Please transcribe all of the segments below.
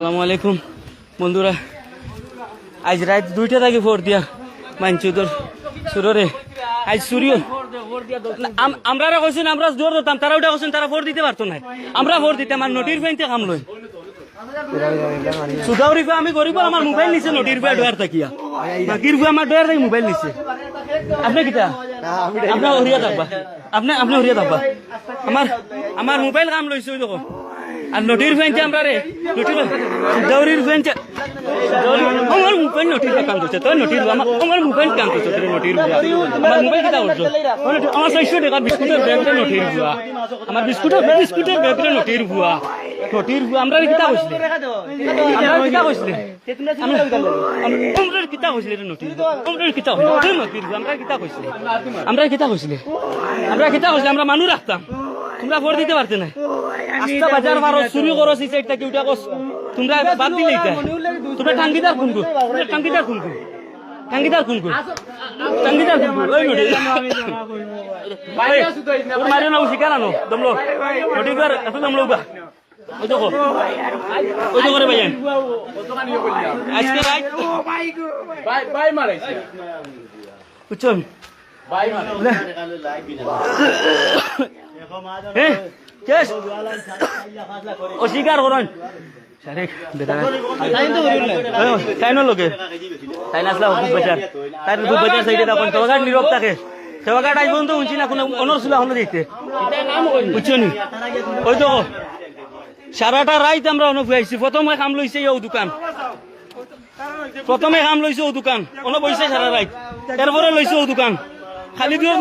আসসালামু আলাইকুম বন্ধুরা, আজ রাত 2টা থেকে ফোর দিয়া মানছি তোর সুররে আজ সূর্য আমরা কইছেন আমরা জোর দিতাম, তারা ওটা কইছেন তারা ফোর দিতে পারতো না, আমরা ফোর দিতাম আর নোটির ফাইনতে কাম লই সুদাউরি আমি গরিব আমার মোবাইল নিছে নোটির ফাই ডয়ার তাকিয়া বাকির ফাই আমার ডয়ার তাকি মোবাইল নিছে। আপনি কিটা আপনার হরিয়া থাকবা আপনি হরিয়া থাকবা আমার মোবাইল কাম লইছে ওই দেখো আর নোটির ফেনছে আমরা রে নোটির দৌড়ির ফেনছে আমার মোবাইল নোটির কাম করছে তো নোটির আমার মোবাইল কাম করছে তো নোটির আমার মোবাইল কিটা করছো আমার 600 টাকা বিস্কুটের ব্যাগটা নোটির বুয়া আমার বিস্কুটের ব্যাগটা নোটির বুয়া আমরা কিটা কইছিলে আমরা কিটা কইছিলে আমরা কিটা কইছিলে নোটির আমরা কিটা কইছিলে নোটির আমরা কিটা কইছিলে আমরা মানুষ রাখতাম তোমরা ভোট দিতে পারতে না আস্তা বাজার মারো চুরি করো সিসাইডটা কিউটা কস তোমরা বাদ দিলে তোমরা টাঙ্গিদার কোনকো ওই নডি তোর মারিও না শিকার আনো দমলো নডি কর এত দমলো বা ওই দেখো রে ভাইয়ান আজকে রাত ভাই মারাইছে বুঝছেন ভাই অস্বীকার করেন তাই নলোকে তাই নাচলা খুব বেচার তাই খুব বেচার সাইডে তখন সেবাঘাট নীরব থাকে সেবাঘাট আজ পর্যন্ত উঁচি না কোনো অনর ছিল হলো দেখতে বুঝছো নি ওই তো সারাটা রাইত আমরা অনুভূছি প্রথমে কাম লইছে ও দোকান অন বইছে সারা রাইত এরপরে লইছে ও দোকান খালি দিয়ে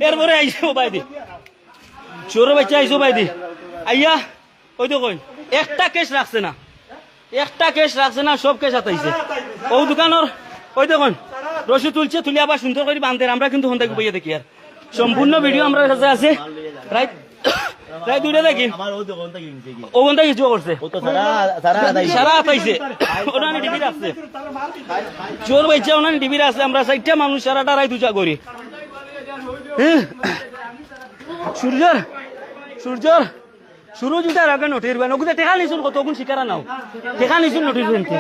এরপরে আইসো বাইদি চোর বাচ্চা আইসো বাইদি আইয়া ওই তো কই একটা কেস রাখছে না সব কেস আতাইছে ও দোকানের ওই দেখুন রসি তুলছে তুলি আবার সুন্দর করে বান্ধে আমরা কিন্তু হন্তা বইয়া দেখি আর সম্পূর্ণ ভিডিও আমরা কাছে আছে রাইট দুইটা দেখি ও ঘন্টা কিছু করছে সারা আতাইছে ওনানি টিভি রাখছে চোর বাচ্চা ওনানি টিভি রাখছে আমরা 4টা মানুষ সারাটা রাই দুজা করি সূর্য যদি আগে নোটির বেন ওগুলো টেকা নিছুন কতগুণ শিকারা নাও টেকা নিছুন নোটির বেনকে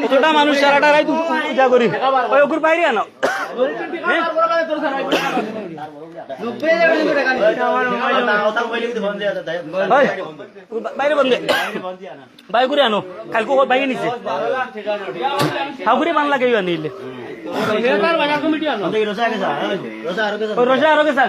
কতটা মানুষ সারাটা রাই পূজা করি ওই ওগুর বাইরে আনো বাইরে বন্ধে বাই করে আনো কালকে বাইরে নিছে হাগুড়ি বান লাগে আনিলে রোজা আরো গেছে